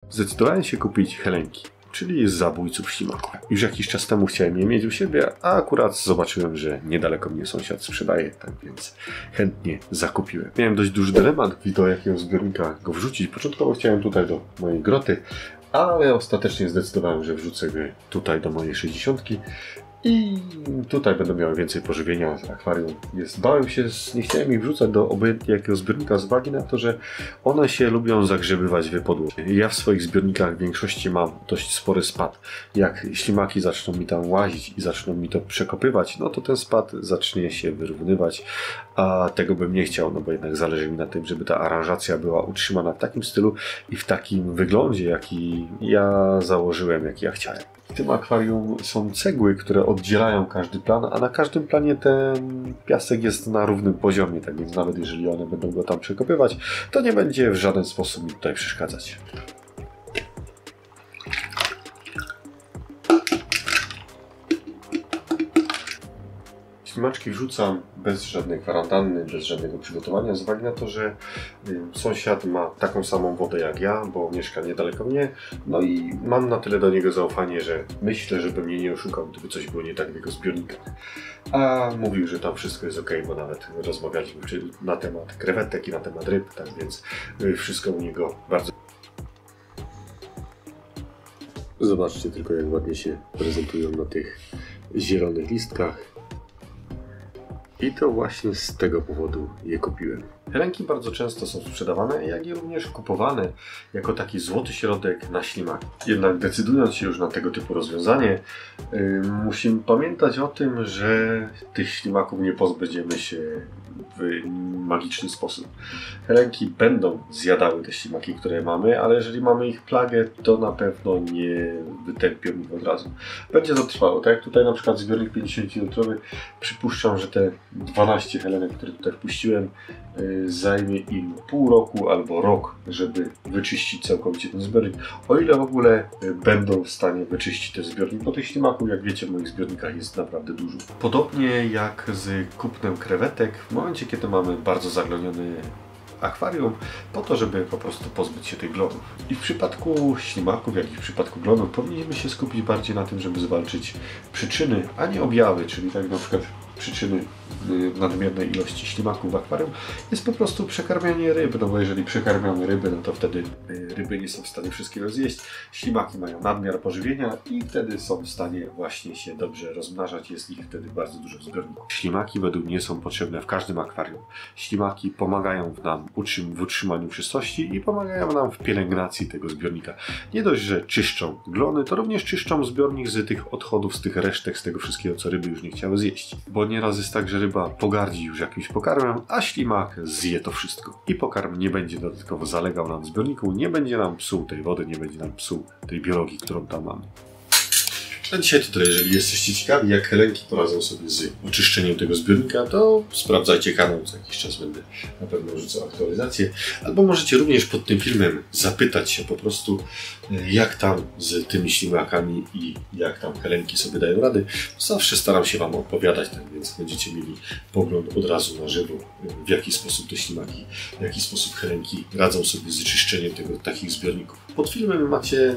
Zdecydowałem się kupić helenki, czyli zabójców ślimaków. Już jakiś czas temu chciałem je mieć u siebie, a akurat zobaczyłem, że niedaleko mnie sąsiad sprzedaje, tak więc chętnie zakupiłem. Miałem dość duży dylemat, do jakiego zbiornika go wrzucić. Początkowo chciałem tutaj do mojej groty, ale ostatecznie zdecydowałem, że wrzucę go tutaj do mojej 60. I tutaj będą miały więcej pożywienia z akwarium. Bałem się, nie chciałem ich wrzucać do obojętnie jakiego zbiornika z uwagi na to, że one się lubią zagrzebywać w podłogę. Ja w swoich zbiornikach w większości mam dość spory spad. Jak ślimaki zaczną mi tam łazić i zaczną mi to przekopywać, no to ten spad zacznie się wyrównywać, a tego bym nie chciał, no bo jednak zależy mi na tym, żeby ta aranżacja była utrzymana w takim stylu i w takim wyglądzie, jaki ja założyłem, jaki ja chciałem. W tym akwarium są cegły, które oddzielają każdy plan, a na każdym planie ten piasek jest na równym poziomie, tak więc nawet jeżeli one będą go tam przekopywać, to nie będzie w żaden sposób mi tutaj przeszkadzać. Ślimaczki wrzucam bez żadnej kwarantanny, bez żadnego przygotowania, z uwagi na to, że sąsiad ma taką samą wodę jak ja, bo mieszka niedaleko mnie, no i mam na tyle do niego zaufanie, że myślę, żeby mnie nie oszukał, gdyby coś było nie tak w jego zbiornikach. A mówił, że tam wszystko jest ok, bo nawet rozmawialiśmy na temat krewetek i na temat ryb, tak więc wszystko u niego bardzo... Zobaczcie tylko, jak ładnie się prezentują na tych zielonych listkach. I to właśnie z tego powodu je kupiłem. Helenki bardzo często są sprzedawane, jak i również kupowane jako taki złoty środek na ślimaki. Jednak decydując się już na tego typu rozwiązanie, musimy pamiętać o tym, że tych ślimaków nie pozbędziemy się w magiczny sposób. Helenki będą zjadały te ślimaki, które mamy, ale jeżeli mamy ich plagę, to na pewno nie wytępią ich od razu. Będzie to trwało. Tak jak tutaj na przykład zbiornik 50-litrowy, przypuszczam, że te 12 helenek, które tutaj wpuściłem, zajmie im pół roku albo rok, żeby wyczyścić całkowicie ten zbiornik. O ile w ogóle będą w stanie wyczyścić ten zbiornik, bo tych ślimaków, jak wiecie, w moich zbiornikach jest naprawdę dużo. Podobnie jak z kupnem krewetek, w momencie, kiedy mamy bardzo zagloniony akwarium, po to, żeby po prostu pozbyć się tych glonów. I w przypadku ślimaków, jak i w przypadku glonów, powinniśmy się skupić bardziej na tym, żeby zwalczyć przyczyny, a nie objawy, czyli tak na przykład przyczyny nadmiernej ilości ślimaków w akwarium jest po prostu przekarmianie ryb, no bo jeżeli przekarmiamy ryby, no to wtedy ryby nie są w stanie wszystkiego zjeść, ślimaki mają nadmiar pożywienia i wtedy są w stanie właśnie się dobrze rozmnażać, jest ich wtedy bardzo dużo w zbiorniku. Ślimaki według mnie są potrzebne w każdym akwarium. Ślimaki pomagają nam w utrzymaniu czystości i pomagają nam w pielęgnacji tego zbiornika. Nie dość, że czyszczą glony, to również czyszczą zbiornik z tych odchodów, z tych resztek, z tego wszystkiego, co ryby już nie chciały zjeść. Bo nieraz jest tak, że ryba pogardzi już jakimś pokarmem, a ślimak zje to wszystko. I pokarm nie będzie dodatkowo zalegał nam w zbiorniku, nie będzie nam psuł tej wody, nie będzie nam psuł tej biologii, którą tam mamy. A dzisiaj to tyle. Jeżeli jesteście ciekawi, jak helenki poradzą sobie z oczyszczeniem tego zbiornika, to sprawdzajcie kanał, co jakiś czas będę na pewno rzucał aktualizację. Albo możecie również pod tym filmem zapytać się po prostu, jak tam z tymi ślimakami i jak tam helenki sobie dają rady. Zawsze staram się Wam odpowiadać, tak więc będziecie mieli pogląd od razu na żywo, w jaki sposób te ślimaki, w jaki sposób helenki radzą sobie z czyszczeniem takich zbiorników. Pod filmem macie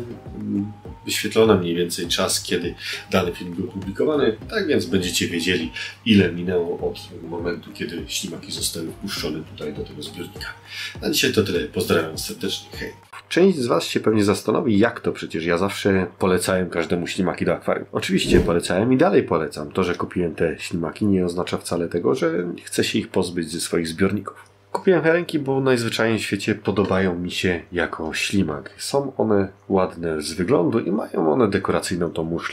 wyświetlony mniej więcej czas, kiedy dany film był publikowany, tak więc będziecie wiedzieli, ile minęło od momentu, kiedy ślimaki zostały wpuszczone tutaj do tego zbiornika. Na dzisiaj to tyle. Pozdrawiam serdecznie. Hej. Część z Was się pewnie zastanowi, jak to przecież ja zawsze polecałem każdemu ślimaki do akwarium. Oczywiście polecałem i dalej polecam. To, że kupiłem te ślimaki, nie oznacza wcale tego, że chcę się ich pozbyć ze swoich zbiorników. Kupiłem helenki, bo najzwyczajniej w świecie podobają mi się jako ślimak. Są one ładne z wyglądu i mają one dekoracyjną tą muszlę.